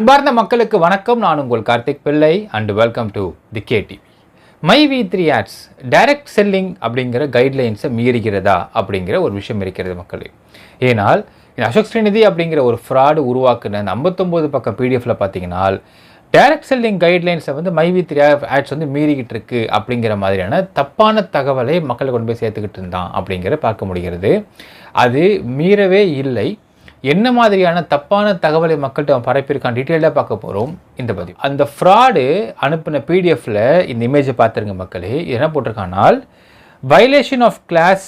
அன்பார்ந்த மக்களுக்கு வணக்கம். நான் உங்கள் Karthik Pillai and welcome to the KTV. MyV3 ads direct selling அப்படிங்கிற கைட்லைன்ஸை மீறுகிறதா அப்படிங்கிற ஒரு விஷயம் இருக்கிறது மக்களே. ஏனால் அசோக் ஸ்ரீநிதி அப்படிங்கிற ஒரு ஃப்ராடு உருவாக்குன 59 பக்கம் பிடிஎஃப்ல பார்த்தீங்கன்னா டைரக்ட் செல்லிங் கைட்லைன்ஸை மைவி3 ஆட்ஸ் மீறிக்கிட்டு இருக்கு அப்படிங்கிற மாதிரியான தப்பான தகவலை மக்களை கொண்டு போய் சேர்த்துக்கிட்டு இருந்தான் அப்படிங்கிற பார்க்க முடிகிறது. அது மீறவே இல்லை. என்ன மாதிரியான தப்பான தகவலை மக்கள்கிட்ட பரப்பியிருக்கான் டீட்டெயிலாக பார்க்க போகிறோம் இந்த பதிவு. அந்த ஃப்ராடு அனுப்பின பிடிஎஃப்ல இந்த இமேஜை பார்த்துருங்க மக்களே. என்ன போட்டிருக்கானால் violation of clause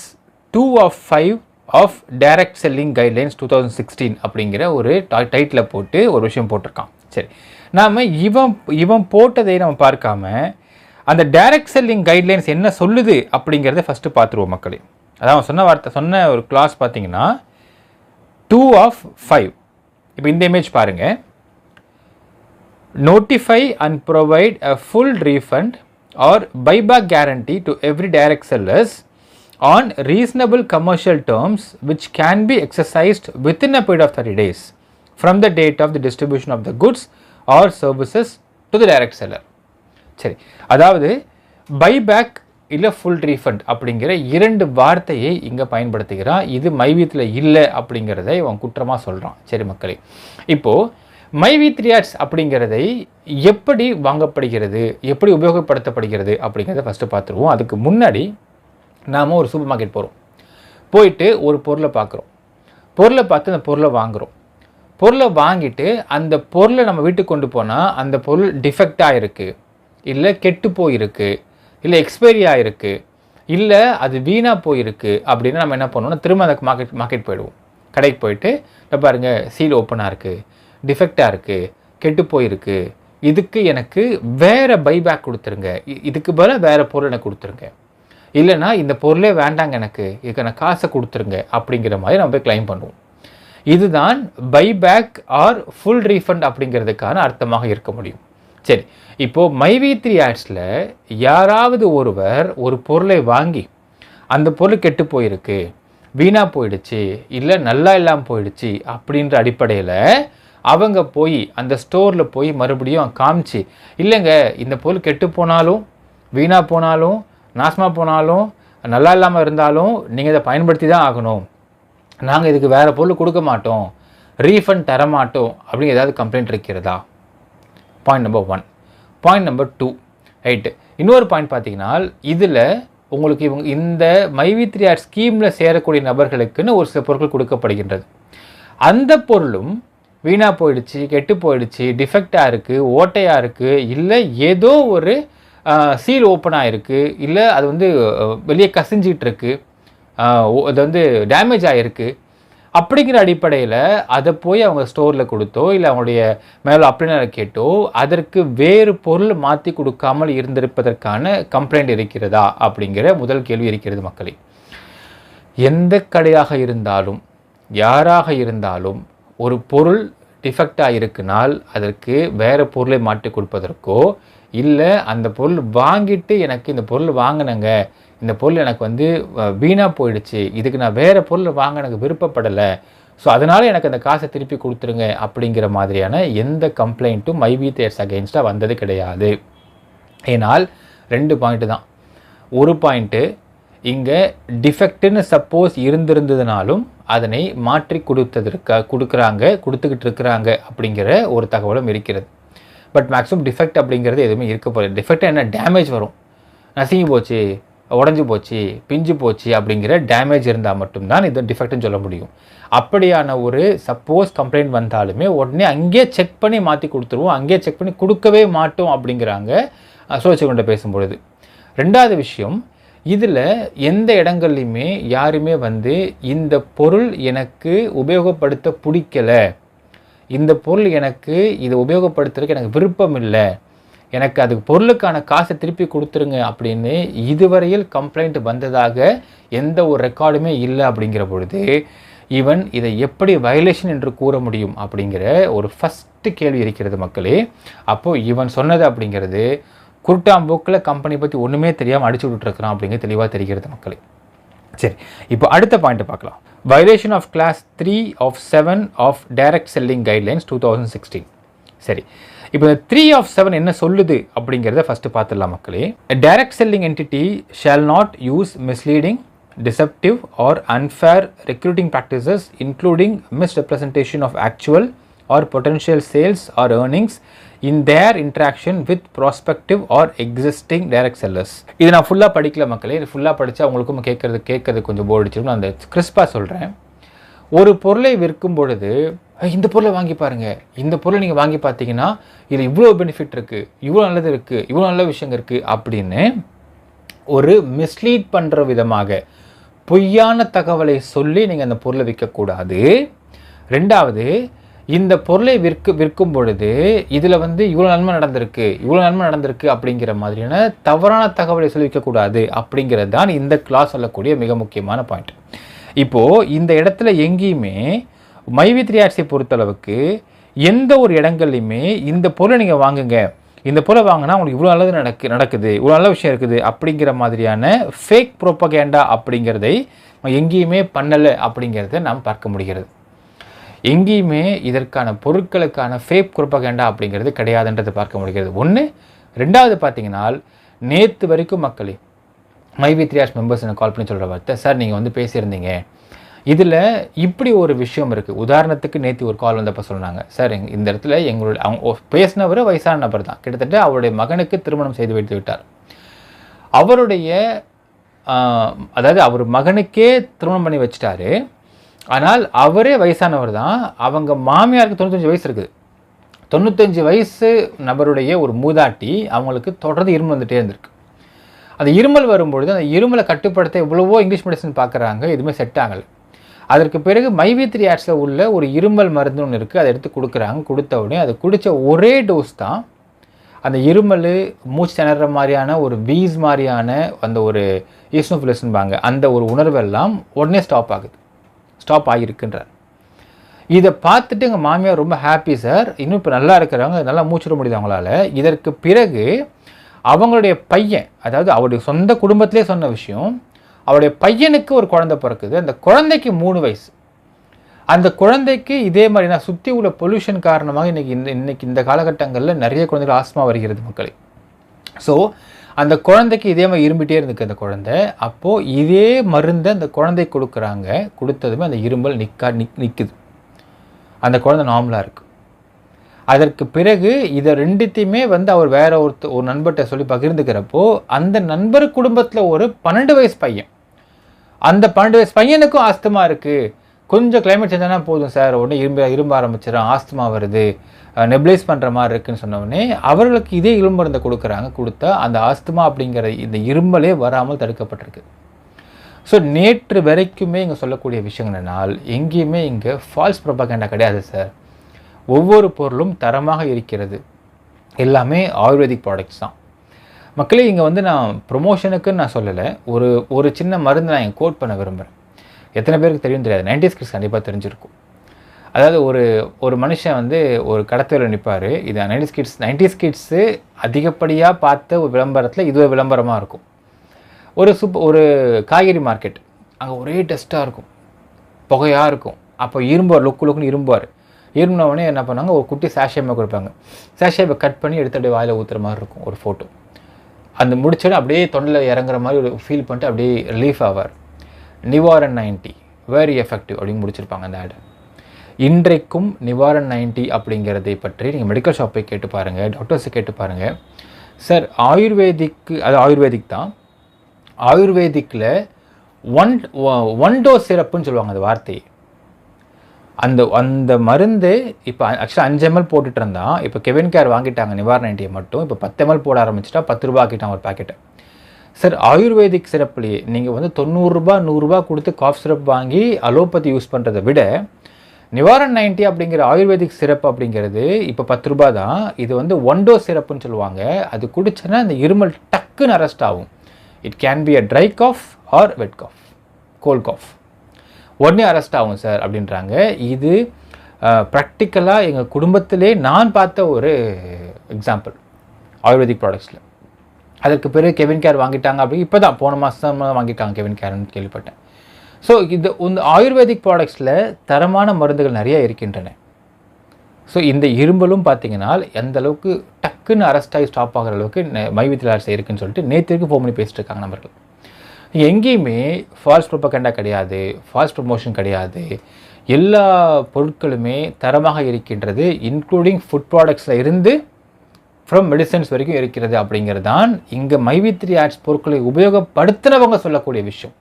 2 of 5 of direct selling guidelines 2016 அப்படிங்கிற ஒரு டைட்டில் போட்டு ஒரு விஷயம் போட்டிருக்கான். சரி, நாம் இவன் போட்டதை நம்ம பார்க்காம அந்த டைரக்ட் செல்லிங் கைட்லைன்ஸ் என்ன சொல்லுது அப்படிங்கிறத ஃபஸ்ட்டு பார்த்துருவோம் மக்களே. அதான் சொன்ன ஒரு கிளாஸ் பார்த்தீங்கன்னா 2 of 5. இப்போ இந்த இமேஜ் பாருங்க. notify and provide a full refund or buyback guarantee to every direct sellers on reasonable commercial terms which can be exercised within a period of 30 days from the date of the distribution of the goods or services to the direct seller. சரி, அதாவது buyback இல்லை full refund அப்படிங்கிற 2 வார்த்தையை இங்கே பயன்படுத்துகிறான். இது மைவி3 இல்லை அப்படிங்கிறத இவன் குற்றமாக சொல்கிறான். சரி மக்களே, இப்போது மைவி3 ஆட்ஸ் அப்படிங்கிறதை எப்படி வாங்கப்படுகிறது, எப்படி உபயோகப்படுத்தப்படுகிறது அப்படிங்கிறத ஃபஸ்ட்டு பார்த்துருவோம். அதுக்கு முன்னாடி நாம் ஒரு சூப்பர் மார்க்கெட் போகிறோம். போயிட்டு ஒரு பொருளை பார்க்குறோம். பொருளை பார்த்து அந்த பொருளை வாங்குகிறோம். பொருளை வாங்கிட்டு அந்த பொருளை நம்ம வீட்டுக்கு கொண்டு போனால் அந்த பொருள் டிஃபெக்டாக இருக்குது, இல்லை கெட்டு போயிருக்கு, இல்லை எக்ஸ்பைரி ஆகிருக்கு, இல்லை அது வீணாக போயிருக்கு அப்படின்னா நம்ம என்ன பண்ணுவோம்னா திரும்ப அந்த மார்க்கெட் போயிடுவோம். கடைக்கு போயிட்டு பாருங்கள், சீல் ஓப்பனாக இருக்குது, டிஃபெக்டாக இருக்குது, கெட்டு போயிருக்கு, இதுக்கு எனக்கு வேறு பைபேக் கொடுத்துருங்க, இதுக்கு பதிலாக வேறு பொருள் எனக்கு கொடுத்துருங்க, இல்லைனா இந்த பொருளே வேண்டாங்க, எனக்கு இதுக்கு நான் காசை கொடுத்துருங்க அப்படிங்கிற மாதிரி நம்ம போய் கிளைம் பண்ணுவோம். இதுதான் பைபேக் ஆர் ஃபுல் ரீஃபண்ட் அப்படிங்கிறதுக்கான அர்த்தமாக இருக்க முடியும். சரி, இப்போது மைவி3 ஆட்ஸில் யாராவது ஒருவர் ஒரு பொருளை வாங்கி அந்த பொருள் கெட்டு போயிருக்கு, வீணாக போயிடுச்சு, இல்லை நல்லா இல்லாமல் போயிடுச்சு அப்படின்ற அடிப்படையில் அவங்க போய் அந்த ஸ்டோரில் போய் மறுபடியும் காமிச்சு, இல்லைங்க இந்த பொருள் கெட்டு போனாலும் வீணாக போனாலும் நாசமாக போனாலும் நல்லா இல்லாமல் இருந்தாலும் நீங்கள் இதை பயன்படுத்தி தான் ஆகணும், நாங்கள் இதுக்கு வேறு பொருள் கொடுக்க மாட்டோம், ரீஃபண்ட் தரமாட்டோம் அப்படின்னு ஏதாவது கம்ப்ளைண்ட் இருக்கிறதா? Point number 1. Point number 2, right. இன்னொரு பாயிண்ட் பார்த்தீங்கன்னா இதில் உங்களுக்கு இந்த மைவி3 ஆட் ஸ்கீமில் சேரக்கூடிய நபர்களுக்குன்னு ஒரு சில பொருட்கள் கொடுக்கப்படுகின்றது. அந்த பொருளும் வீணாக போயிடுச்சு, கெட்டு போயிடுச்சு, டிஃபெக்டாக இருக்குது, ஓட்டையாக இருக்குது, இல்லை ஏதோ ஒரு சீல் ஓப்பனாக இருக்குது, இல்லை அது வெளியே கசிஞ்சிகிட்டு இருக்குது, அது டேமேஜ் ஆகிருக்கு அப்படிங்கிற அடிப்படையில் அதை போய் அவங்க ஸ்டோரில் கொடுத்தோ இல்லை அவங்களுடைய மேலே அப்ளைனரை கேட்டோ அதற்கு வேறு பொருள் மாற்றி கொடுக்காமல் இருந்திருப்பதற்கான கம்ப்ளைண்ட் இருக்கிறதா அப்படிங்கிற முதல் கேள்வி இருக்கிறது மக்களே. எந்த கடையாக இருந்தாலும் யாராக இருந்தாலும் ஒரு பொருள் டிஃபெக்டாக இருக்குனால் அதற்கு வேறு பொருளை மாற்றி கொடுப்பதற்கோ, இல்லை அந்த பொருள் வாங்கிட்டு எனக்கு இந்த பொருள் வாங்கினங்க, இந்த பொருள் எனக்கு வீணாக போயிடுச்சு, இதுக்கு நான் வேறு பொருள் வாங்க எனக்கு விருப்பப்படலை, ஸோ அதனால் எனக்கு அந்த காசை திருப்பி கொடுத்துருங்க அப்படிங்கிற மாதிரியான எந்த கம்ப்ளைண்ட்டும் மைவி3 ஆட்ஸ் அகெயின்ஸ்டாக வந்தது கிடையாது. ஏனால் 2 பாயிண்ட்டு தான். ஒரு பாயிண்ட்டு, இங்கே டிஃபெக்ட்டுன்னு சப்போஸ் இருந்திருந்ததுனாலும் அதனை மாற்றி கொடுத்துக்கிட்டு இருக்கிறாங்க அப்படிங்கிற ஒரு தகவலும் இருக்கிறது. பட் மேக்ஸிமம் டிஃபெக்ட் அப்படிங்கிறது எதுவுமே இருக்க போகிறது. டிஃபெக்ட் என்ன, டேமேஜ் வரும், நசுங்கி போச்சு, உடஞ்சி போச்சு, பிஞ்சு போச்சு அப்படிங்கிற டேமேஜ் இருந்தால் மட்டும்தான் இது டிஃபெக்ட்னு சொல்ல முடியும். அப்படியான ஒரு சப்போஸ் கம்ப்ளைண்ட் வந்தாலுமே உடனே அங்கேயே செக் பண்ணி மாற்றி கொடுத்துருவோம், அங்கேயே செக் பண்ணி கொடுக்கவே மாட்டோம் அப்படிங்கிறாங்க அசோசியேஷன்கிட்ட பேசும்பொழுது. 2வது விஷயம், இதில் எந்த இடங்கள்லையுமே யாருமே இந்த பொருள் எனக்கு உபயோகப்படுத்த பிடிக்கலை, இந்த பொருள் எனக்கு இதை உபயோகப்படுத்துறதுக்கு எனக்கு விருப்பம் இல்லை, எனக்கு அதுக்கு பொருளுக்கான காசை திருப்பி கொடுத்துருங்க அப்படின்னு இதுவரையில் கம்ப்ளைண்ட் வந்ததாக எந்த ஒரு ரெக்கார்டுமே இல்லை. அப்படிங்கிற பொழுது இவன் இதை எப்படி வயலேஷன் என்று கூற முடியும் அப்படிங்கிற ஒரு ஃபஸ்ட்டு கேள்வி இருக்கிறது மக்களே. அப்போது இவன் சொன்னது அப்படிங்கிறது குருட்டாம்போக்கில் கம்பெனி பற்றி ஒன்றுமே தெரியாமல் அடிச்சு விட்டுருக்கிறான் அப்படிங்கிறது தெளிவாக தெரிகிறது மக்களே. சரி, இப்போ அடுத்த பாயிண்ட்டை பார்க்கலாம். Violation of Class 3 of 7 of Direct Selling Guidelines 2016. சரி, இப்போ இந்த 3 of 7 என்ன சொல்லுது அப்படிங்கிறத ஃபஸ்ட்டு பார்த்துடலாம் மக்களே. Direct selling entity shawl not use misleading, deceptive or unfair recruiting practices including misrepresentation of actual or potential sales or earnings in their interaction with prospective or existing direct sellers. இது நான் ஃபுல்லாக படிக்கல மக்களே, இது ஃபுல்லாக படித்தா உங்களுக்கும் கேட்கறது கொஞ்சம் போர் அடிச்சிடும். நான் அந்த கிறிஸ்பாக சொல்கிறேன். ஒரு பொருளை விற்கும் பொழுது இந்த பொருளை வாங்கி பாருங்கள், இந்த பொருளை நீங்கள் வாங்கி பார்த்தீங்கன்னா இதில் இவ்வளோ பெனிஃபிட் இருக்குது, இவ்வளோ நல்லது இருக்குது, இவ்வளோ நல்ல விஷயங்கள் இருக்குது அப்படின்னு ஒரு மிஸ்லீட் பண்ணுற விதமாக பொய்யான தகவலை சொல்லி நீங்கள் அந்த பொருளை விற்கக்கூடாது. ரெண்டாவது, இந்த பொருளை விற்கும் பொழுது இதில் இவ்வளோ நன்மை நடந்திருக்கு அப்படிங்கிற மாதிரியான தவறான தகவலை சொல்லி விற்கக்கூடாது அப்படிங்கிறது தான் இந்த கிளாஸ் சொல்லக்கூடிய மிக முக்கியமான பாயிண்ட். இப்போது இந்த இடத்துல எங்கேயுமே மைவி3ஆர்ஸை பொறுத்தளவுக்கு எந்த ஒரு இடங்கள்லையுமே இந்த பொருளை நீங்கள் வாங்குங்க, இந்த பொருளை வாங்கினா உங்களுக்கு இவ்வளோ நல்லது நடக்குது, இவ்வளோ நல்ல விஷயம் இருக்குது அப்படிங்கிற மாதிரியான ஃபேக் ப்ரோபகேண்டா அப்படிங்கிறதை எங்கேயுமே பண்ணலை அப்படிங்கிறத நாம் பார்க்க முடிகிறது. எங்கேயுமே இதற்கான பொருட்களுக்கான ஃபேக் ப்ரோபகேண்டா அப்படிங்கிறது கிடையாதுன்றது பார்க்க முடிகிறது. ஒன்று. ரெண்டாவது பார்த்தீங்கன்னா, நேற்று வரைக்கும் மக்களே மைவி3ஆர்ஸ் மெம்பர்ஸ் எனக்கு கால் பண்ணி சொல்கிற வார்த்தை, சார் நீங்கள் பேசியிருந்தீங்க, இதில் இப்படி ஒரு விஷயம் இருக்குது. உதாரணத்துக்கு நேற்று ஒரு கால் வந்தப்போ சொன்னாங்க, சார் இந்த இடத்துல அவங்க பேசினவர் வயசான நபர் தான், கிட்டத்தட்ட அவருடைய மகனுக்கு திருமணம் செய்து வைத்து விட்டார். அவருடைய அதாவது அவர் மகனுக்கே திருமணம் பண்ணி வச்சிட்டாரு. ஆனால் அவரே வயசானவர் தான். அவங்க மாமியாருக்கு 95 வயசு இருக்குது. 95 வயசு நபருடைய ஒரு மூதாட்டி அவங்களுக்கு தொடர்ந்து இருமல் வந்துகிட்டே இருந்திருக்கு. அந்த இருமல் வரும்பொழுது அந்த இருமலை கட்டுப்படுத்த எவ்வளவோ இங்கிலீஷ் மெடிசன் பார்க்குறாங்க, எதுவுமே செட் ஆகலை. அதற்கு பிறகு மைவி3ஆர்ஸில் உள்ள ஒரு இருமல் மருந்து ஒன்று இருக்குது, அதை எடுத்து கொடுக்குறாங்க. கொடுத்த உடனே அது குடித்த ஒரே டோஸ் தான் அந்த இருமல், மூச்சு திணற மாதிரியான ஒரு வீஸ் மாதிரியான அந்த ஒரு ஈஸ்னோஃபிலிஸ்ன்பாங்க அந்த ஒரு உணர்வெல்லாம் உடனே ஸ்டாப் ஆகியிருக்குன்றார். இதை பார்த்துட்டு எங்கள் மாமியார் ரொம்ப ஹாப்பி, சார் இன்னும் இப்போ நல்லா இருக்கிறாங்க, நல்லா மூச்சுட முடியுது அவங்களால. இதற்கு பிறகு அவங்களுடைய பையன், அதாவது அவருடைய சொந்த குடும்பத்திலே சொன்ன விஷயம், அவருடைய பையனுக்கு ஒரு குழந்தை பிறக்குது. அந்த குழந்தைக்கு 3 வயசு. அந்த குழந்தைக்கு இதே மாதிரி நான் சுற்றி உள்ள பொல்யூஷன் காரணமாக இன்னைக்கு இந்த காலகட்டங்களில் நிறைய குழந்தைகள் ஆஸ்மா வருகிறது மக்களே. ஸோ அந்த குழந்தைக்கு இதே மாதிரி இரும்பிட்டே இருந்துக்கு அந்த குழந்தை. அப்போது இதே மருந்தை அந்த குழந்தை கொடுக்குறாங்க. கொடுத்ததுமே அந்த இரும்பல் நிற்குது. அந்த குழந்தை நார்மலாக இருக்குது. அதற்கு பிறகு இதை ரெண்டுத்தையுமே அவர் வேற ஒரு நண்பர்கிட்ட சொல்லி பகிர்ந்துக்கிறப்போ அந்த நண்பர் குடும்பத்தில் ஒரு 12 வயசு பையன், அந்த 12 வயசு பையனுக்கும் ஆஸ்துமா இருக்குது, கொஞ்சம் கிளைமேட் சேஞ்ச் ஆனால் போதும் சார், உடனே இரும்ப ஆரம்பிச்சிடும், ஆஸ்துமா வருது, நெப்ளைஸ் பண்ணுற மாதிரி இருக்குதுன்னு சொன்னோடனே அவர்களுக்கு இதே இருமருந்தை கொடுக்குறாங்க. கொடுத்தா அந்த ஆஸ்துமா அப்படிங்கிற இந்த இருமலே வராமல் தடுக்கப்பட்டிருக்கு. ஸோ நேற்று வரைக்குமே இங்கே சொல்லக்கூடிய விஷயம் என்னென்னால், எங்கேயுமே இங்கே ஃபால்ஸ் ப்ரோபகேண்டா கிடையாது சார். ஒவ்வொரு பொருளும் தரமாக இருக்கிறது. எல்லாமே ஆயுர்வேதிக் ப்ராடக்ட்ஸ் தான் மக்களே. இங்கே நான் ப்ரொமோஷனுக்குன்னு நான் சொல்லலை, ஒரு சின்ன மருந்து நான் கோட் பண்ண விரும்புகிறேன். எத்தனை பேருக்கு தெரியும் தெரியாது, 90s கிட்ஸ் கண்டிப்பாக தெரிஞ்சிருக்கும். அதாவது ஒரு மனுஷன் ஒரு கடத்தலில் நிற்பார். இது 90s கிட்ஸு அதிகப்படியாக பார்த்த ஒரு விளம்பரத்தில் இது ஒரு விளம்பரமாக இருக்கும். ஒரு காய்கறி மார்க்கெட், அங்கே ஒரே டஸ்ட்டாக இருக்கும், புகையாக இருக்கும். அப்போ இரும்பார், லொக்குன்னு இரும்பார். இரும்பினவுடனே என்ன பண்ணாங்க, ஒரு குட்டி சாஷேமை கொடுப்பாங்க. சாஷேமை கட் பண்ணி எடுத்து அப்படியே வாயில் ஊற்றுற மாதிரி இருக்கும் ஒரு ஃபோட்டோ. அந்த முடிச்சோடனே அப்படியே தொண்டில் இறங்குற மாதிரி ஒரு ஃபீல் பண்ணிட்டு அப்படியே ரிலீஃப் ஆவார். நிவாரன் 90 வெரி எஃபெக்டிவ் அப்படின்னு முடிச்சிருப்பாங்க அந்த ஆடு. இன்றைக்கும் நிவாரன் 90 அப்படிங்கிறதை பற்றி நீங்கள் மெடிக்கல் ஷாப்பை கேட்டு பாருங்கள், டாக்டர்ஸை கேட்டு பாருங்கள். சார் அது ஆயுர்வேதிக் தான். ஆயுர்வேதிக்கில் ஒன் டோஸ் சிரப்புன்னு சொல்லுவாங்க அந்த வார்த்தையை. அந்த மருந்து இப்போ ஆக்சுவலாக 5 ml போட்டுட்டு இருந்தான். இப்போ கெவின் கேர் வாங்கிட்டாங்க நிவாரன் 90 மட்டும். இப்போ 10 ml போட ஆரம்பிச்சிட்டா 10 ரூபா ஆக்கிட்டான் ஒரு பேக்கெட்டை. சார் ஆயுர்வேதிக் சிரப்லேயே நீங்கள் 90 ரூபா 100 ரூபா கொடுத்து காஃப் சிரப் வாங்கி அலோபதி யூஸ் பண்ணுறதை விட நிவாரன் 90 அப்படிங்கிற ஆயுர்வேதிக் சிரப் அப்படிங்கிறது இப்போ 10 ரூபா தான். இது ஒன் டோஸ் சிரப்புன்னு சொல்லுவாங்க. அது குடிச்சோன்னா அந்த இருமல் டக்குன்னு அரெஸ்ட் ஆகும். It can be a dry cough or wet cough, cold cough, உடனே அரெஸ்ட் ஆகும் சார் அப்படின்றாங்க. இது ப்ராக்டிக்கலாக எங்கள் குடும்பத்திலே நான் பார்த்த ஒரு எக்ஸாம்பிள் ஆயுர்வேதிக் ப்ராடக்ட்ஸில். அதற்கு பிறகு கெவின் கேர் வாங்கிட்டாங்க. அப்படி இப்போ தான் போன மாதம் வாங்கிட்டாங்க கெவின் கேர்னு கேள்விப்பட்டேன். ஸோ இந்த ஆயுர்வேதிக் ப்ராடக்ட்ஸில் தரமான மருந்துகள் நிறைய இருக்கின்றன. ஸோ இந்த இரும்பலும் பார்த்தீங்கன்னா எந்த அளவுக்கு டக்குன்னு அரெஸ்ட் ஆகி ஸ்டாப் ஆகிற அளவுக்கு மைவித்ரி ஆர்ட்ஸ் இருக்குன்னு சொல்லிட்டு நேற்றுக்கு ஃபோன் பண்ணி பேசிட்டு இருக்காங்க நம்பர்கள். எங்கேயுமே ஃபால்ஸ் ப்ரொபகண்டா கிடையாது, ஃபால்ஸ் ப்ரொமோஷன் கிடையாது. எல்லா பொருட்களுமே தரமாக இருக்கின்றது, இன்க்ளூடிங் ஃபுட் ப்ராடக்ட்ஸில் இருந்து ஃப்ரம் மெடிசன்ஸ் வரைக்கும் இருக்கிறது அப்படிங்கிறது தான் இங்கே மைவித்ரி ஆர்ட்ஸ் பொருட்களை உபயோகப்படுத்தினவங்க சொல்லக்கூடிய விஷயம்.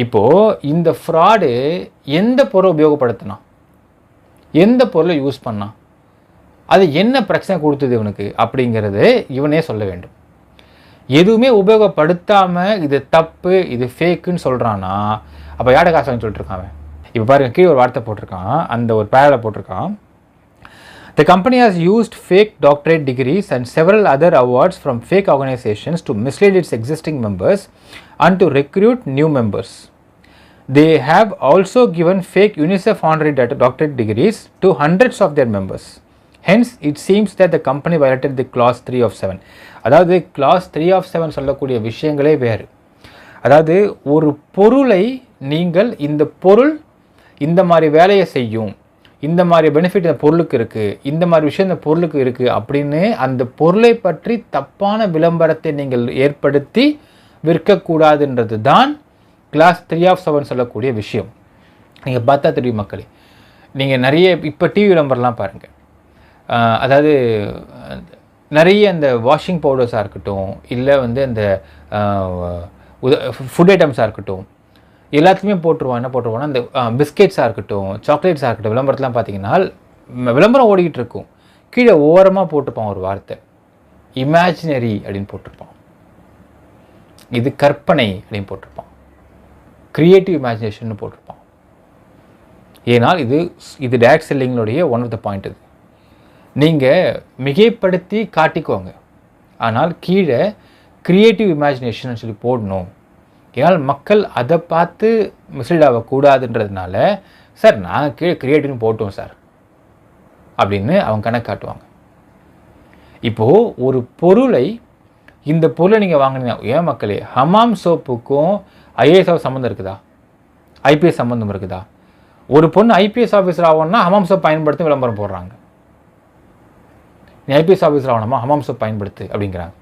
இப்போது இந்த ஃப்ராடு எந்த பொருளை உபயோகப்படுத்தினா, எந்த பொருளை யூஸ் பண்ணால், அது என்ன பிரச்சனை கொடுத்தது இவனுக்கு அப்படிங்கிறது இவனே சொல்ல வேண்டும். எதுவுமே உபயோகப்படுத்தாமல் இது தப்பு, இது ஃபேக்குன்னு சொல்கிறான்னா அப்போ யாரை காசு வாங்கி சொல்லிட்டு இருக்காங்க. இப்போ பாருங்கள், கீழே ஒரு வார்த்தை போட்டிருக்கான், அந்த ஒரு பேரில் போட்டிருக்கான். The company has used fake doctorate degrees and several other awards from fake organizations to mislead its existing members and to recruit new members. They have also given fake UNICEF honorary doctorate degrees to hundreds of their members. Hence, it seems that the company violated the clause 3 of 7. அதாவது clause 3 of 7 சொல்லக்கூடிய விஷயங்களே வேறு. அதாவது ஒரு பொருளை நீங்கள் இந்த பொருள் இந்த மாதிரி வேலையை செய்யும், இந்த மாதிரி பெனிஃபிட் இந்த பொருளுக்கு இருக்குது, இந்த மாதிரி விஷயம் இந்த பொருளுக்கு இருக்குது அப்படின்னு அந்த பொருளை பற்றி தப்பான விளம்பரத்தை நீங்கள் ஏற்படுத்தி விற்கக்கூடாதுன்றது தான் கிளாஸ் 3 of 7 சொல்லக்கூடிய விஷயம். நீங்கள் பார்த்தா தெரியும் மக்களே, நீங்கள் நிறைய இப்போ டிவி விளம்பரம்லாம் பாருங்கள். அதாவது நிறைய அந்த வாஷிங் பவுடர்ஸாக இருக்கட்டும், இல்லை வந்து அந்த ஃபுட் ஐட்டம்ஸாக இருக்கட்டும், எல்லாத்துலேயுமே போட்டுருவான். என்ன போட்டுருவான்னா, அந்த பிஸ்கெட்ஸாக இருக்கட்டும், சாக்லேட்ஸாக இருக்கட்டும், விளம்பரத்துலாம் பார்த்தீங்கன்னா விளம்பரம் ஓடிக்கிட்டு இருக்கும், கீழே ஓரமாக போட்டுப்பான் ஒரு வார்த்தை, இமேஜினரி அப்படின்னு போட்டிருப்பான், இது கற்பனை அப்படின்னு போட்டிருப்பான், கிரியேட்டிவ் இமேஜினேஷன் போட்டிருப்பான். ஏனால் இது டைரக்ட் செல்லிங்களுடைய ஒன் ஆஃப் த பாயிண்ட். இது நீங்கள் மிகைப்படுத்தி காட்டிக்கோங்க, ஆனால் கீழே கிரியேட்டிவ் இமேஜினேஷன் சொல்லி போடணும். ஏன்னால் மக்கள் அதை பார்த்து மிஸ்லீட் ஆகக்கூடாதுன்றதுனால, சார் நாங்கள் கீழே கிரியேட்டிவ்னு போட்டோம் சார் அப்படின்னு அவங்க கணக்கு காட்டுவாங்க. இப்போது ஒரு பொருளை, இந்த பொருளை நீங்கள் வாங்கினீங்க, ஏன் மக்களே ஹமாம் சோப்புக்கும் ஐஏஎஸ் சம்மந்தம் இருக்குதா, ஐபிஎஸ் சம்மந்தம் இருக்குதா? ஒரு பொண்ணு ஐபிஎஸ் ஆஃபீஸர் ஆகணும்னா ஹமாம் சோப் பயன்படுத்தி விளம்பரம் போடுறாங்க. நீ ஐபிஎஸ் ஆஃபீஸர் ஆகணுமா, ஹமாம் சோப் பயன்படுத்து அப்படிங்கிறாங்க.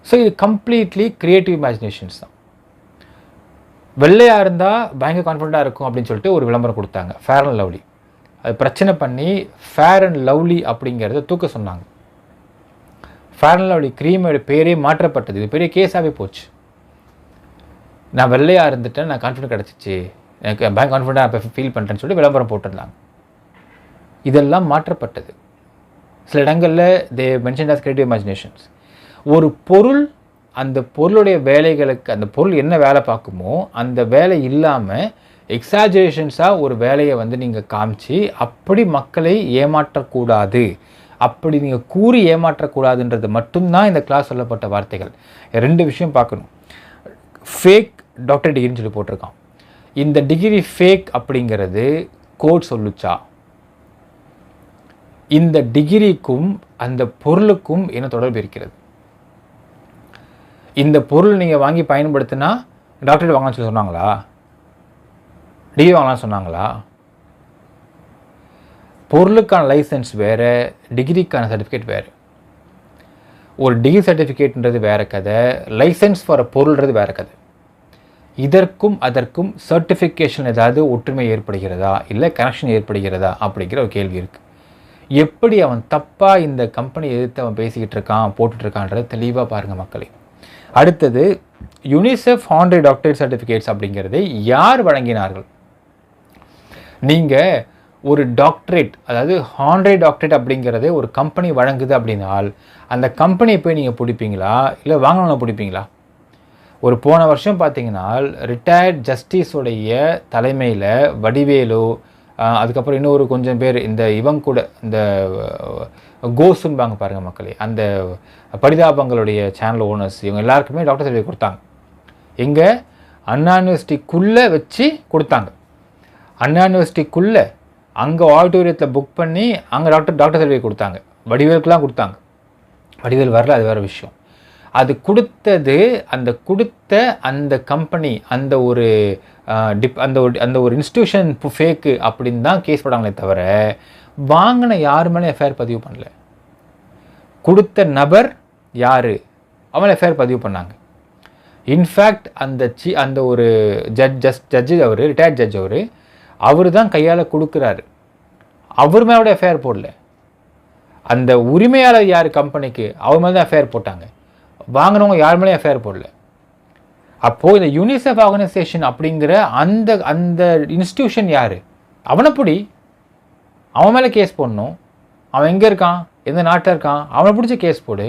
ஸோ இது கம்ப்ளீட்லி கிரியேட்டிவ் இமேஜினேஷன்ஸ் தான். வெள்ளையாக இருந்தால் பயங்கர கான்ஃபிடண்ட்டாக இருக்கும் அப்படின்னு சொல்லிட்டு ஒரு விளம்பரம் கொடுத்தாங்க, ஃபேர் அண்ட் லவ்லி. அது பிரச்சனை பண்ணி ஃபேர் அண்ட் லவ்லி அப்படிங்கிறத தூக்க சொன்னாங்க. ஃபேர் அண்ட் லவ்லி க்ரீமோட பேரே மாற்றப்பட்டது. இது பெரிய கேஸாகவே போச்சு. நான் வெள்ளையாக இருந்துட்டேன், நான் கான்ஃபிடென்ட் கிடச்சிச்சு, எனக்கு பயங்கர கான்ஃபிடண்ட்டாக இப்போ ஃபீல் பண்ணுறேன்னு சொல்லிட்டு விளம்பரம் போட்டிருந்தாங்க. இதெல்லாம் மாற்றப்பட்டது. சில இடங்களில் தே மென்ஷன் ஆஸ் கிரியேட்டிவ் இமேஜினேஷன்ஸ். ஒரு பொருள், அந்த பொருளுடைய வேலைகளுக்கு, அந்த பொருள் என்ன வேலை பார்க்குமோ அந்த வேலை இல்லாமல் எக்ஸாஜரேஷன்ஸாக ஒரு வேலையை வந்து நீங்கள் காமிச்சு அப்படி மக்களை ஏமாற்றக்கூடாது, அப்படி நீங்கள் கூறி ஏமாற்றக்கூடாதுன்றது மட்டும்தான் இந்த கிளாஸ் சொல்லப்பட்ட வார்த்தைகள். ரெண்டு விஷயம் பார்க்கணும். ஃபேக் டாக்டர் டிகிரின்னு சொல்லி போட்டிருக்கான். இந்த டிகிரி ஃபேக் அப்படிங்கிறது கோட் சொல்லுச்சா? இந்த டிகிரிக்கும் அந்த பொருளுக்கும் என்ன தொடர்பு இருக்கிறது? இந்த பொருள் நீங்கள் வாங்கி பயன்படுத்தினா டாக்டரேட் வாங்கலாம்னு சொல்லி சொன்னாங்களா? டிகிரி வாங்கலாம்னு சொன்னாங்களா? பொருளுக்கான லைசன்ஸ் வேறு, டிகிரிக்கான சர்டிஃபிகேட் வேறு. ஒரு டிகிரி சர்டிஃபிகேட்ன்றது வேறு கதை, லைசன்ஸ் ஃபார் பொருள்ன்றது வேறு கதை. இதற்கும் அதற்கும் சர்டிஃபிகேஷன் ஏதாவது ஒற்றுமை ஏற்படுகிறதா, இல்லை கனெக்ஷன் ஏற்படுகிறதா அப்படிங்கிற ஒரு கேள்வி இருக்குது. எப்படி அவன் தப்பாக இந்த கம்பெனி எதிர்த்து அவன் பேசிக்கிட்டு இருக்கான், போட்டுட்ருக்கான்றதை தெளிவாக பாருங்கள் மக்களே. அடுத்தது, யூனிசெஃப் ஹானரரி டாக்டரேட் சர்டிஃபிகேட்ஸ் அப்படிங்கிறதை யார் வழங்கினார்கள்? நீங்கள் ஒரு டாக்டரேட், அதாவது ஹானரரி டாக்டரேட் அப்படிங்கிறதே ஒரு கம்பெனி வழங்குது அப்படின்னால் அந்த கம்பெனியை போய் நீங்கள் பிடிப்பீங்களா, இல்லை வாங்கணும்னு பிடிப்பீங்களா? ஒரு போன வருஷம் பார்த்தீங்கன்னா ரிட்டையர்ட் ஜஸ்டிஸுடைய தலைமையில் வடிவேலு, அதுக்கப்புறம் இன்னொரு கொஞ்சம் பேர், இந்த இவங்க கூட இந்த கோசும்பாங்க பாருங்கள் மக்களே, அந்த பரிதாபங்களுடைய சேனல் ஓனர்ஸ், இவங்க எல்லாருக்குமே டாக்டர் சர்டிஃபிகேட் கொடுத்தாங்க. எங்கே? அண்ணா யூனிவர்சிட்டிக்குள்ளே வச்சு கொடுத்தாங்க. அண்ணா யூனிவர்சிட்டிக்குள்ளே அங்கே ஆடிட்டோரியத்தில் புக் பண்ணி அங்கே டாக்டர் சர்டிஃபிகேட் கொடுத்தாங்க. வடிவேலுக்குலாம் கொடுத்தாங்க. வடிவேல் வரல, அது வேறு விஷயம். அது கொடுத்தது, அந்த கொடுத்த அந்த கம்பெனி, அந்த ஒரு அந்த ஒரு இன்ஸ்டியூஷன் ஃபேக்கு அப்படின்னு தான் கேஸ் போடாங்களே தவிர வாங்கின யார் மேலே எஃப்ஐஆர் பதிவு பண்ணல. கொடுத்த நபர் யார், அவன் எஃப்ஐஆர் பதிவு பண்ணாங்க. இன்ஃபேக்ட் அந்த ஒரு ஜட்ஜு அவர், ரிட்டையர்ட் ஜட்ஜ் அவர் தான் கையால் கொடுக்குறாரு. அவர் மேலோட எஃப்ஐஆர் போடல. அந்த உரிமையாளர் யார் கம்பெனிக்கு, அவர் மேலே தான் எஃப்ஐஆர் போட்டாங்க. வாங்கினவங்க யார் மேலேயும் எஃப்ஐஆர் போடல. அப்போது இந்த யூனிசெஃப் ஆர்கனைசேஷன் அப்படிங்கிற அந்த அந்த இன்ஸ்டிடியூஷன் யார், அவனை பிடி, அவன் மேலே கேஸ் போடணும். அவன் எங்கே இருக்கான், எந்த நாட்டில் இருக்கான், அவனை பிடிச்ச கேஸ் போடு.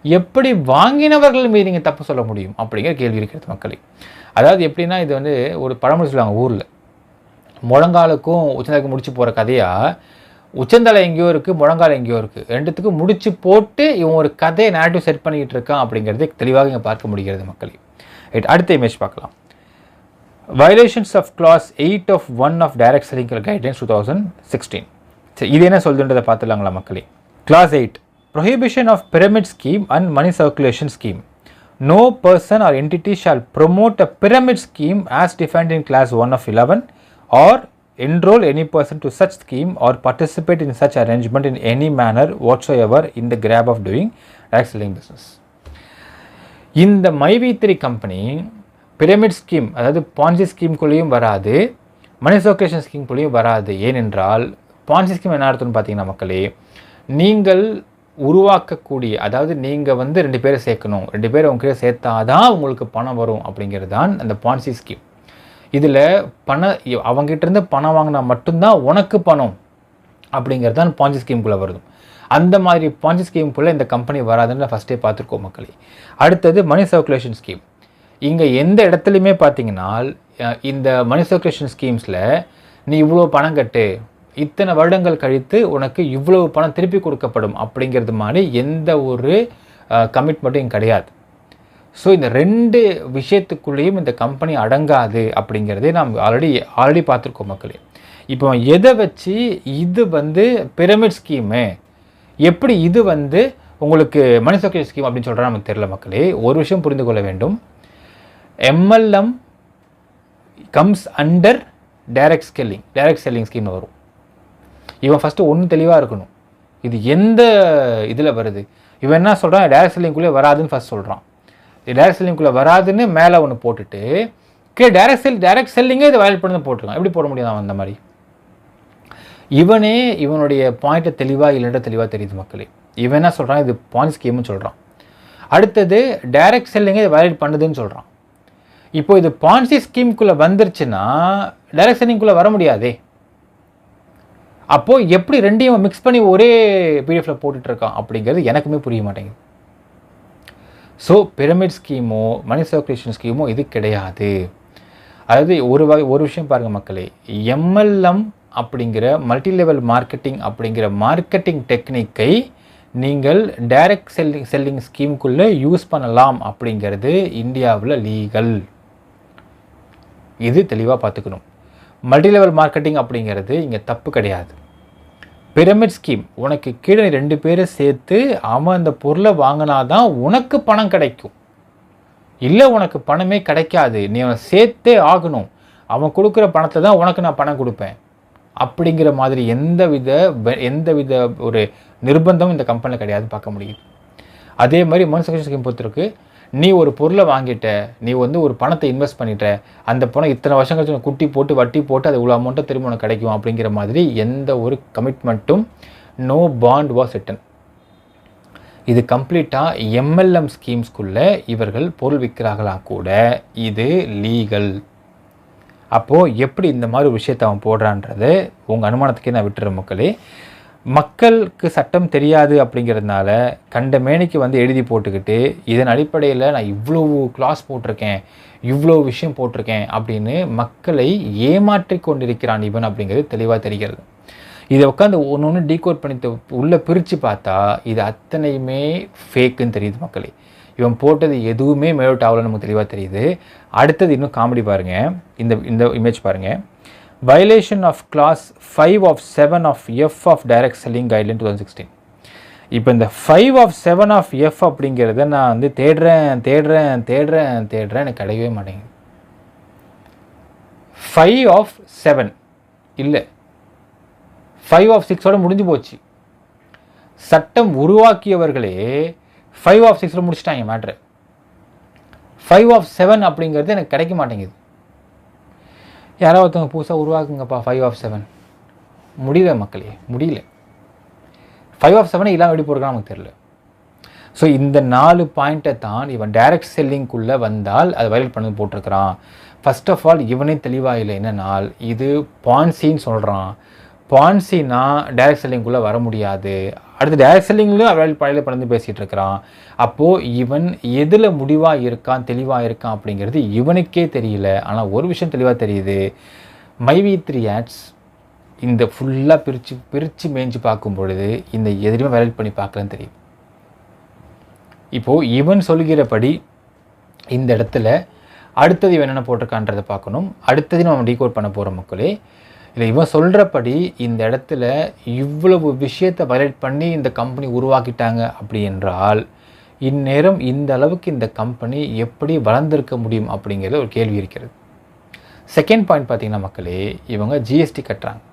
எப்படி வாங்கினவர்கள் மீது நீங்கள் தப்பு சொல்ல முடியும் அப்படிங்கிற கேள்வி இருக்கிறது மக்களே. அதாவது எப்படின்னா, இது வந்து ஒரு பழமொழி சொல்லுவாங்க ஊரில், முழங்காலுக்கும் உச்சந்தலைக்கும் முடிச்சு போகிற கதையாக, உச்சந்தலை எங்கேயோ இருக்குது, முழங்கால் எங்கேயோ இருக்குது, ரெண்டுத்துக்கும் முடிச்சு போட்டு இவன் ஒரு கதையை நேரட்டிவ் செட் பண்ணிக்கிட்டு இருக்கான் அப்படிங்கிறதே தெளிவாக இங்கே பார்க்க முடிகிறது மக்களே. அடுத்த இமேஜ் பார்க்கலாம். Violations of clause 8 of 1 of direct selling guidelines 2016. சரி, இது என்ன சொல்லுன்றதை பார்த்துலாங்களா மக்களே. Clause 8, prohibition of pyramid scheme and money circulation scheme. No person or entity shall promote a pyramid scheme as defined in clause 1 of 11 or enroll any person to such scheme or participate in such arrangement in any manner whatsoever in the grab of doing direct selling business. இந்த மைவி3 company pyramid scheme, அதாவது Ponzi ஸ்கீம்குள்ளேயும் வராது, மணி circulation ஸ்கீம்குள்ளேயும் வராது. ஏனென்றால் Ponzi scheme என்ன அர்த்தம்னு பார்த்தீங்கன்னா மக்களே, நீங்கள் உருவாக்கக்கூடிய, அதாவது நீங்கள் வந்து 2 பேரை சேர்க்கணும், 2 பேரை உங்ககிட்ட சேர்த்தாதான் உங்களுக்கு பணம் வரும் அப்படிங்கிறது தான் அந்த பான்சி ஸ்கீம். இதில் அவங்ககிட்டருந்து பணம் வாங்கினா மட்டும்தான் உனக்கு பணம் அப்படிங்கிறது தான் பான்சி ஸ்கீம்குள்ளே வருது. அந்த மாதிரி பான்சி ஸ்கீம்குள்ளே இந்த கம்பெனி வராதுன்னு ஃபஸ்ட்டே பார்த்துருக்கோம் மக்களே. அடுத்தது மணி சர்க்குலேஷன் ஸ்கீம். இங்கே எந்த இடத்துலையுமே பார்த்தீங்கன்னா இந்த மணி சர்க்குலேஷன் ஸ்கீம்ஸில் நீ இவ்வளோ பணம் கட்டு, இத்தனை வருடங்கள் கழித்து உனக்கு இவ்வளவு பணம் திருப்பி கொடுக்கப்படும் அப்படிங்கிறது மாதிரி எந்த ஒரு கமிட்மெண்ட்டும் இங்கே கிடையாது. ஸோ இந்த 2 விஷயத்துக்குள்ளேயும் இந்த கம்பெனி அடங்காது அப்படிங்கிறதே நாம் ஆல்ரெடி பார்த்துருக்கோம் மக்களே. இப்போ எதை வச்சு இது வந்து பிரமிட் ஸ்கீமு, எப்படி இது வந்து உங்களுக்கு மணி சர்க்குலேஷன் ஸ்கீம் அப்படின்னு சொல்கிறா நமக்கு தெரியல மக்களே. ஒரு விஷயம் புரிந்து கொள்ள வேண்டும், MLM comes under direct selling scheme வரும். இவன் ஃபஸ்ட்டு ஒன்று தெளிவாக இருக்கணும், இது எந்த இதில் வருது. இவன் என்ன சொல்கிறான், டைரக்ட் செல்லிங்குள்ளே வராதுன்னு ஃபஸ்ட் சொல்கிறான். டைரக்ட் செல்லிங்குள்ளே வராதுன்னு மேலே ஒன்று போட்டுட்டு டைரக்ட் செல்லிங்கே இதை வயலேட் பண்ணி போட்டுருக்கான். எப்படி போட முடியும் அந்த மாதிரி? இவனே இவனுடைய பாயிண்ட்டை தெளிவாக இல்லைன்ற தெளிவாக தெரியுது மக்களே. இவன் என்ன சொல்கிறான், இது பாயிண்ட் ஸ்கீம்னு சொல்கிறான். அடுத்தது டைரக்ட் செல்லிங்கே இதை வயலேட் பண்ணுதுன்னு சொல்கிறான். இப்போ இது பான்சி ஸ்கீம்குள்ளே வந்துருச்சுன்னா டைரக்ட் செல்லிங்குள்ளே வர முடியாதே. அப்போது எப்படி 2ஐயும் மிக்ஸ் பண்ணி ஒரே பிடிஎஃப்ல போட்டுட்ருக்கான் அப்படிங்கிறது எனக்குமே புரிய மாட்டேங்குது. ஸோ பிரமிட் ஸ்கீமோ மணி சர்க்குலேஷன் ஸ்கீமோ இது கிடையாது. அதாவது ஒரு விஷயம் பாருங்கள் மக்களே, MLM அப்படிங்கிற மல்டி லெவல் மார்க்கெட்டிங் அப்படிங்கிற மார்க்கெட்டிங் டெக்னிக்கை நீங்கள் டைரக்ட் செல்லிங் ஸ்கீமுக்குள்ளே யூஸ் பண்ணலாம் அப்படிங்கிறது இந்தியாவில் லீகல். இது தெளிவாக பார்த்துக்கணும். மல்டி லெவல் மார்க்கெட்டிங் அப்படிங்கிறது இங்கே தப்பு கிடையாது. பிரமிட் ஸ்கீம், உனக்கு கீழே 2 பேரை சேர்த்து அவன் அந்த பொருளை வாங்கினாதான் உனக்கு பணம் கிடைக்கும், இல்லை உனக்கு பணமே கிடைக்காது, நீ அவனை சேர்த்தே ஆகணும், அவன் கொடுக்குற பணத்தை தான் உனக்கு நான் பணம் கொடுப்பேன் அப்படிங்கிற மாதிரி எந்தவித ஒரு நிர்பந்தமும் இந்த கம்பெனியில் கிடையாது பார்க்க முடியுது. அதே மாதிரி மணி சர்க்குலேஷன் ஸ்கீம் பொறுத்திருக்கு, நீ ஒரு பொருளை வாங்கிட்ட, நீ வந்து ஒரு பணத்தை இன்வெஸ்ட் பண்ணிட்ட, அந்த பணம் இத்தனை வருஷம் கழிச்சு குட்டி போட்டு வட்டி போட்டு அது இவ்வளோ அமௌண்ட்டை திரும்ப உனக்கு கிடைக்கும் அப்படிங்கிற மாதிரி எந்த ஒரு கமிட்மெண்ட்டும், நோ பாண்ட் வாஸ் ரிட்டன். இது கம்ப்ளீட்டாக MLM ஸ்கீம்ஸ்குள்ளே இவர்கள் பொருள் விற்கிறார்களா கூட இது லீகல். அப்போது எப்படி இந்த மாதிரி ஒரு விஷயத்தை அவன் போடுறான்றது உங்கள் அனுமானத்துக்கே நான் விட்டுற மக்களே. மக்களுக்கு சட்டம் தெரியாது அப்படிங்கிறதுனால கண்ட மேனிக்கு வந்து எழுதி போட்டுக்கிட்டு இதன் அடிப்படையில் நான் இவ்வளோ கிளாஸ் போட்டிருக்கேன், இவ்வளோ விஷயம் போட்டிருக்கேன் அப்படின்னு மக்களை ஏமாற்றி கொண்டிருக்கிறான் இவன் அப்படிங்கிறது தெளிவாக தெரிகிறது. இதை உட்காந்து ஒன்று டீகோட் பண்ணி உள்ளே பிரித்து பார்த்தா இது அத்தனையுமே ஃபேக்குன்னு தெரியுது மக்களே. இவன் போட்டது எதுவுமே மேலோட் ஆகலன்னு நமக்கு தெளிவாக தெரியுது. அடுத்தது இன்னும் காமெடி பாருங்கள், இந்த இமேஜ் பாருங்கள். Violation of clause 5 of 7 of F of direct selling guideline 2016. இப்போ இந்த 5 of 7 of F அப்படிங்கிறத நான் வந்து தேடுறேன் எனக்கு கிடைக்கவே மாட்டேங்குது. 5 of 7 இல்லை, 5/6 முடிஞ்சு போச்சு. சட்டம் உருவாக்கியவர்களே 5/6 முடிச்சிட்டாங்க மேட்ரு. 5/7 அப்படிங்கிறது எனக்கு கிடைக்க மாட்டேங்குது. யாராவது ஒருத்தவங்க புதுசாக உருவாக்குங்கப்பா 5/7. முடியல மக்களே, முடியல. 5/7 இல்லாமல் எப்படி போடுறான்னு நமக்கு தெரியல. ஸோ இந்த 4 பாயிண்ட்டை தான் இவன் டைரக்ட் செல்லிங்குள்ளே வந்தால் அது வயலேட் பண்ணி போட்டிருக்கிறான். ஃபர்ஸ்ட் ஆஃப் ஆல் இவனே தெளிவாக இல்லை. என்னன்னால் இது பான்சின்னு சொல்கிறான். பான்சினா டைரக்ட் செல்லிங்குள்ளே வர முடியாது. அடுத்து டைரக்ட் செல்லிங்லையும் வயலேட் பண்ணி பேசிகிட்டு இருக்கிறான். அப்போது இவன் எதில் முடிவாக இருக்கான், தெளிவாக இருக்கான் அப்படிங்கிறது இவனுக்கே தெரியல. ஆனால் ஒரு விஷயம் தெளிவாக தெரியுது. myv3 ads இந்த ஃபுல்லாக பிரித்து மேய்ஞ்சி பார்க்கும் பொழுது இந்த எதிலுமே வயலேட் பண்ணி பார்க்கலன்னு தெரியும். இப்போது இவன் சொல்கிறபடி இந்த இடத்துல அடுத்தது இவன் என்னென்ன போட்டிருக்கான்றதை பார்க்கணும். அடுத்தது நம்ம டீகோட் பண்ண போகிற மக்களே. இல்லை இவன் சொல்கிறபடி இந்த இடத்துல இவ்வளவு விஷயத்தை வயலேட் பண்ணி இந்த கம்பெனி உருவாக்கிட்டாங்க அப்படி என்றால் இந்நேரம் இந்த அளவுக்கு இந்த கம்பெனி எப்படி வளர்ந்திருக்க முடியும் அப்படிங்கிறது ஒரு கேள்வி இருக்கிறது. செகண்ட் பாயிண்ட் பார்த்திங்கன்னா மக்களே, இவங்க ஜிஎஸ்டி கட்டுறாங்க,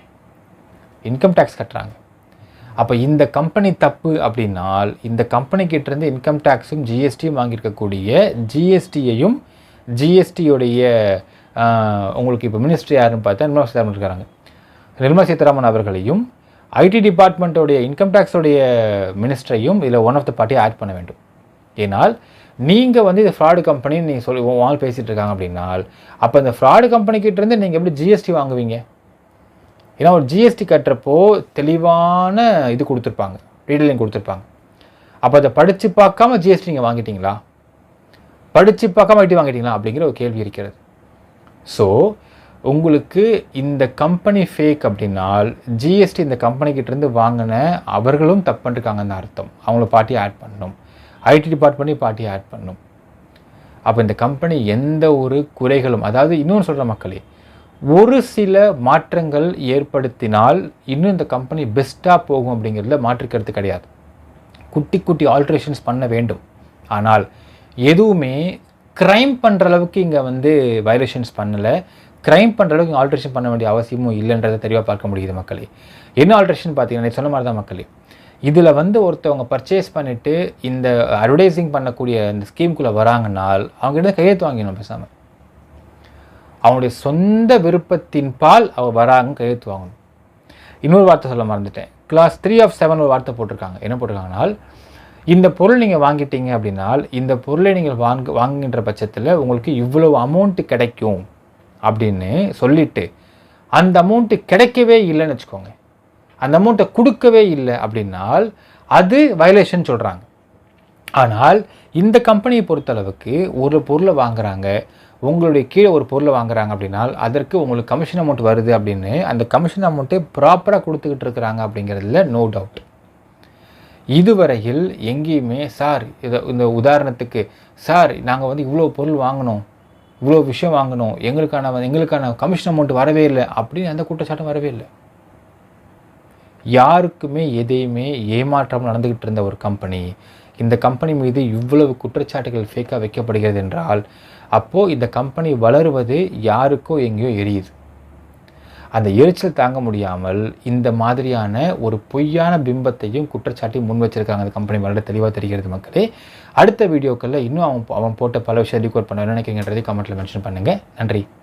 இன்கம் டேக்ஸ் கட்டுறாங்க. அப்போ இந்த கம்பெனி தப்பு அப்படின்னால் இந்த கம்பெனிக்கிட்டேருந்து இன்கம் டேக்ஸும் ஜிஎஸ்டியும் வாங்கியிருக்கக்கூடிய ஜிஎஸ்டியையும் ஜிஎஸ்டியோடைய உங்களுக்கு இப்போ மினிஸ்ட்ரி யாருன்னு பார்த்தா நிர்மலா சீதாராமன் இருக்காங்க. நிர்மலா சீதாராமன் அவர்களையும் ஐடி டிபார்ட்மெண்ட்டோடைய இன்கம் டேக்ஸோடைய மினிஸ்டரையும் இதில் ஒன் ஆஃப் த பார்ட்டியை ஆட் பண்ண வேண்டும். ஏன்னால் நீங்கள் இது ஃப்ராடு கம்பெனின்னு நீங்கள் வாங்க பேசிகிட்டு இருக்காங்க அப்படின்னால் அப்போ இந்த ஃப்ராடு கம்பெனிக்கிட்டேருந்து நீங்கள் எப்படி ஜிஎஸ்டி வாங்குவீங்க? ஏன்னா ஒரு ஜிஎஸ்டி கட்டுறப்போ தெளிவான இது கொடுத்துருப்பாங்க, டீட்டெயிலிங் கொடுத்துருப்பாங்க. அப்போ அதை படித்து பார்க்காம ஜிஎஸ்டி நீங்கள் வாங்கிட்டீங்களா, படித்து பார்க்காம ஐடி வாங்கிட்டீங்களா அப்படிங்கிற ஒரு கேள்வி இருக்கிறது. ஸோ உங்களுக்கு இந்த கம்பெனி ஃபேக் அப்படின்னால் ஜிஎஸ்டி இந்த கம்பெனிக்கிட்டேருந்து வாங்கின அவர்களும் தப்பு பண்ணிருக்காங்கன்னு அர்த்தம். அவங்கள பார்ட்டியை ஆட் பண்ணணும், ஐடி டிபார்ட்மெண்ட்டையும் பார்ட்டியை ஆட் பண்ணணும். அப்போ இந்த கம்பெனி எந்த ஒரு குறைகளும், அதாவது இன்னொன்று சொல்கிற மக்களே, ஒரு சில மாற்றங்கள் ஏற்படுத்தினால் இன்னும் இந்த கம்பெனி பெஸ்ட்டாக போகும் அப்படிங்கிறதுல மாற்றுக்கிறது கிடையாது. குட்டி குட்டி ஆல்ட்ரேஷன்ஸ் பண்ண வேண்டும். ஆனால் எதுவுமே க்ரைம் பண்ணுற அளவுக்கு இங்கே வயலேஷன்ஸ் பண்ணலை. க்ரைம் பண்ணுற அளவுக்கு இங்கே ஆல்ட்ரேஷன் பண்ண வேண்டிய அவசியமும் இல்லைன்றதை தெளிவாக பார்க்க முடியுது மக்களே. என்ன ஆல்ட்ரேஷன் பார்த்தீங்கன்னா சொன்ன மாதிரி தான் மக்களே, இதில் ஒருத்தவங்க பர்ச்சேஸ் பண்ணிவிட்டு இந்த அட்வர்டைஸிங் பண்ணக்கூடிய இந்த ஸ்கீமுக்குள்ளே வராங்கன்னால் அவங்ககிட்ட கையெழுத்து வாங்கிடணும். பேசாமல் அவங்களுடைய சொந்த விருப்பத்தின் பால் அவங்க வராங்க, கையெழுத்து வாங்கணும். இன்னொரு வார்த்தை சொல்ல மறந்துட்டேன். கிளாஸ் 3/7 ஒரு வார்த்தை போட்டிருக்காங்க. என்ன போட்டிருக்காங்கனால், இந்த பொருள் நீங்கள் வாங்கிட்டீங்க அப்படின்னால் இந்த பொருளை நீங்கள் வாங்குகின்ற பட்சத்தில் உங்களுக்கு இவ்வளவு அமௌண்ட்டு கிடைக்கும் அப்படின்னு சொல்லிவிட்டு அந்த அமௌண்ட்டு கிடைக்கவே இல்லைன்னு வச்சுக்கோங்க, அந்த அமௌண்ட்டை கொடுக்கவே இல்லை அப்படின்னால் அது வயலேஷன் சொல்கிறாங்க. ஆனால் இந்த கம்பெனியை பொறுத்தளவுக்கு ஒரு பொருளை வாங்குகிறாங்க, உங்களுடைய கீழே ஒரு பொருளை வாங்குறாங்க அப்படின்னால் அதற்கு உங்களுக்கு கமிஷன் அமௌண்ட் வருது அப்படின்னு அந்த கமிஷன் அமௌண்ட்டை ப்ராப்பராக கொடுத்துக்கிட்டு இருக்கிறாங்க அப்படிங்கிறதுல நோ டவுட். இதுவரையில் எங்கேயுமே சார் இந்த உதாரணத்துக்கு சார் நாங்கள் இவ்வளோ பொருள் வாங்கினோம், இவ்வளோ விஷயம் வாங்கினோம், எங்களுக்கான கமிஷன் அமௌண்ட் வரவே இல்லை அப்படின்னு அந்த குற்றச்சாட்டும் வரவே இல்லை. யாருக்குமே எதையுமே ஏமாற்றம் நடந்துக்கிட்டு இருந்த ஒரு கம்பெனி, இந்த கம்பெனி மீது இவ்வளவு குற்றச்சாட்டுகள் ஃபேக்காக வைக்கப்படுகிறது என்றால் அப்போது இந்த கம்பெனி வளருவது யாருக்கோ எங்கேயோ எரியுது. அந்த எரிச்சல் தாங்க முடியாமல் இந்த மாதிரியான ஒரு பொய்யான பிம்பத்தையும் குற்றச்சாட்டையும் முன் வச்சிருக்காங்க அந்த கம்பெனி வளர தெளிவாக தெரிகிறது மக்களே. அடுத்த வீடியோக்களில் இன்னும் அவன் போட்ட பல விஷயம் டீகோட் பண்ண நினைக்கிறீங்கன்றதை கமெண்ட்டில் மென்ஷன் பண்ணுங்கள். நன்றி, வணக்கம்.